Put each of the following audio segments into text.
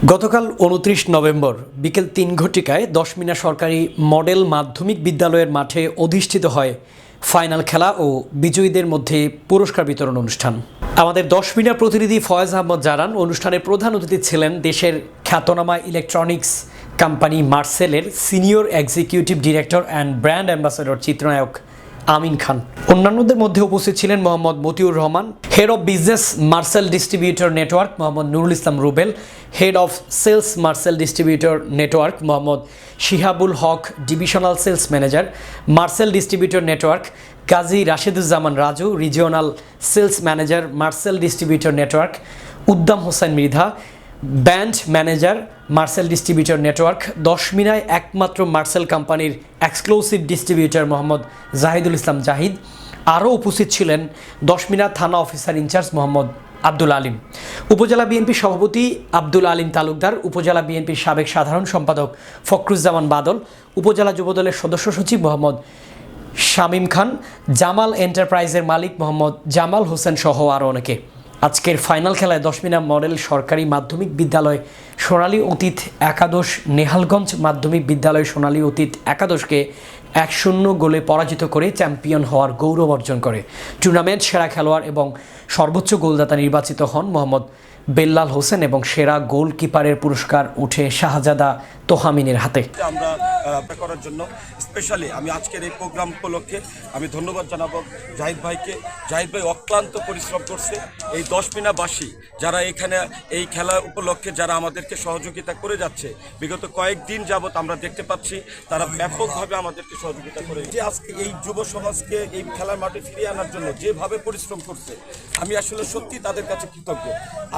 গতকাল ২৯ নভেম্বর বিকেল ৩ ঘটিকায় দশমিনা সরকারি মডেল মাধ্যমিক বিদ্যালয়ের মাঠে অধিষ্ঠিত হয় ফাইনাল খেলা ও বিজয়ীদের মধ্যে পুরস্কার বিতরণ অনুষ্ঠান। আমাদের দশমিনা প্রতিনিধি ফয়েজ আহমদ জানান, অনুষ্ঠানের প্রধান অতিথি ছিলেন দেশের খ্যাতনামা ইলেকট্রনিক্স কোম্পানি মার্সেলের senior executive director and brand ambassador চিত্রনায়ক আমিন খান। অন্যান্যদের মধ্যে উপস্থিত ছিলেন Mohammad Motiur Rahman, head of business Marcel distributor network Mohammad Nurul Islam Rubel, head of sales Marcel distributor network Mohammad Shihabul Haque, divisional sales manager Marcel distributor network Kazi Rasheduzzaman Raju, regional sales manager Marcel distributor network Uddam Hossain Mridha, band manager Marcel distributor network, দশমিনায় একমাত্র মার্সেল কোম্পানির exclusive distributor Mohammad Zahidul ইসলাম জাহিদ। আরও উপস্থিত ছিলেন দশমিনা থানা অফিসার ইনচার্জ মোহাম্মদ আব্দুল আলিম, উপজেলা বিএনপি সভাপতি আব্দুল আলিম তালুকদার, উপজেলা বিএনপির সাবেক সাধারণ সম্পাদক ফখরুজ্জামান বাদল, উপজেলা যুবদলের সদস্য সচিব মোহাম্মদ শামীম খান, জামাল এন্টারপ্রাইজের মালিক মোহাম্মদ জামাল হোসেন সহ আরও অনেকে। আজকের ফাইনাল খেলায় দশমিনা মডেল সরকারি মাধ্যমিক বিদ্যালয় সোনালী অতীত একাদশ নেহালগঞ্জ মাধ্যমিক বিদ্যালয় সোনালী অতীত একাদশকে ১-০ গোলে পরাজিত করে চ্যাম্পিয়ন হওয়ার গৌরব অর্জন করে। টুর্নামেন্ট সেরা খেলোয়াড় এবং সর্বোচ্চ গোলদাতা নির্বাচিত হন মোহাম্মদ বেল্লাল হোসেন এবং সেরা গোলকিপারের পুরস্কার উঠে শাহজাদা তোহামিনের হাতে। আমরা করার জন্য স্পেশালি আমি আজকের এই প্রোগ্রাম উপলক্ষে আমি ধন্যবাদ জানাবো জাহিদ ভাইকে। জাহিদ ভাই অক্লান্ত পরিশ্রম করছে। এই দশমিনাবাসী যারা এখানে এই খেলা উপলক্ষে যারা আমাদেরকে সহযোগিতা করে যাচ্ছে, বিগত কয়েকদিন যাবৎ আমরা দেখতে পাচ্ছি তারা ব্যাপকভাবে আমাদেরকে সহযোগিতা করে। যে আজকে এই যুব সমাজকে এই খেলার মাঠে ফিরিয়ে আনার জন্য যেভাবে পরিশ্রম করছে, আমি আসলে সত্যি তাদের কাছে কৃতজ্ঞ।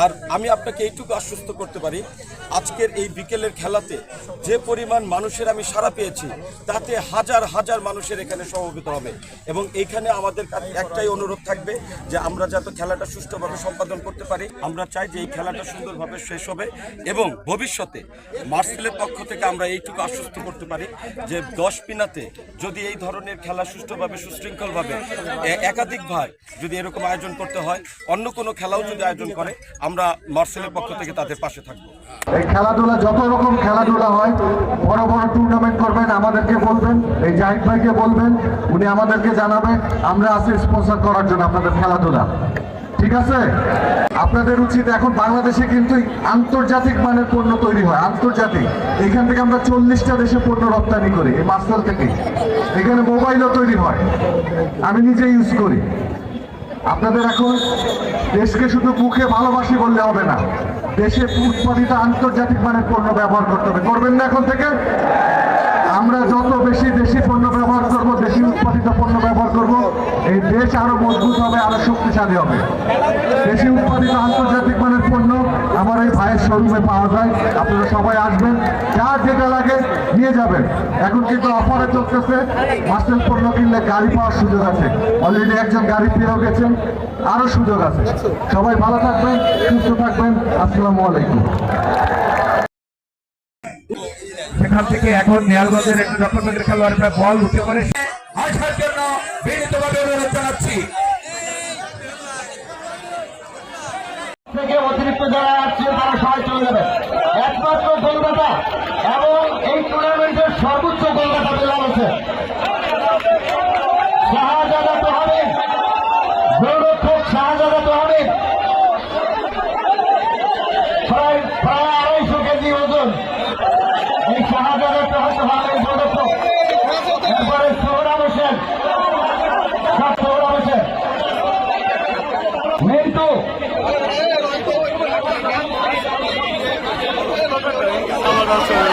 আর আমি আপনাকে এইটুকু আশ্বস্ত করতে পারি, আজকের এই বিকেলের খেলাতে যে পরিমাণ মানুষের আমি সাড়া পেয়েছি, তাতে হাজার হাজার মানুষের এখানে সমবেত হবে। এবং এইখানে আমাদের একটাই অনুরোধ থাকবে যে আমরা যাতে খেলাটা সুষ্ঠুভাবে সম্পাদন করতে পারি। আমরা চাই যে এই খেলাটা সুন্দরভাবে শেষ হবে এবং ভবিষ্যতে মার্সেলের পক্ষ থেকে আমরা এইটুকু আশ্বস্ত করতে পারি যে দশমিনাতে যদি এই ধরনের খেলা সুষ্ঠুভাবে সুশৃঙ্খলভাবে একাধিকবার যদি এরকম আয়োজন করতে হয়, অন্য কোনো খেলাও যদি আয়োজন করে, আমরা মার্সেলের পক্ষ থেকে তাদের পাশে থাকবো। এই খেলাধুলা যত রকম খেলাধুলা হয়, বড় বড় টুর্নামেন্ট করবেন আমাদেরকে বলবেন, এই জাহিদ ভাইকে বলবেন, উনি আমাদেরকে জানাবেন, আমরা আছি স্পন্সর করার জন্য আপনাদের খেলাধুলা। ঠিক আছে? আপনাদের উচিত, এখন বাংলাদেশে কিন্তু আন্তর্জাতিক মানের পণ্য তৈরি হয়, আন্তর্জাতিক। এখান থেকে আমরা 40টা দেশে পণ্য রপ্তানি করি এই মার্সেল থেকে। এখানে মোবাইলও তৈরি হয়, আমি নিজে ইউজ করি। আপনাদের এখন দেশকে শুধু মুখে ভালোবাসি বললে হবে না, দেশে উৎপাদিত আন্তর্জাতিক মানের পণ্য ব্যবহার করতে হবে। করবেন না এখন থেকে? আমরা যত বেশি দেশি পণ্য ব্যবহার করব, দেশি উৎপাদিত পণ্য ব্যবহার করব, এই দেশ আরো মজবুত হবে, আরো শক্তিশালী হবে। দেশি উৎপাদিত আন্তর্জাতিক মানের পণ্য আমার এই ভাইয়ের শোরুমে পাওয়া যায়। আপনারা সবাই আসবেন, যার যেটা লাগে নিয়ে যাবেন। এখন কিন্তু অফারে চলতেছে, মার্সেল পণ্য কিনলে গাড়ি পাওয়ার সুযোগ আছে। অলরেডি একজন গাড়ি পেয়েও গেছেন, আরো সুযোগ আছে। সবাই ভালো থাকবেন, সুস্থ থাকবেন। আসসালামু আলাইকুম। সেখান থেকে এখন নেহালগঞ্জের একটি রক্ষণভাগের খেলোয়াড়রা বল উঠে পড়ে আসার জন্য বিনীতভাবে অনুরোধ জানাচ্ছি। থেকে অতিরিক্ত যারা আসছে তারা সবাই চলে যাবে। একমাত্র গোলদাতা এবং এই টুর্নামেন্টের সর্বোচ্চ গোলদাতা বেলাল আছে শাহজাদা তোহামিদ, গোলরক্ষক শাহজাদা তোহামিদ, প্রায় 250 কেজি ওজন। এই শাহজাদা তোহামিদ গোলরক্ষক। এরপরে সোহরাব হোসেন, মিন্টু, আমার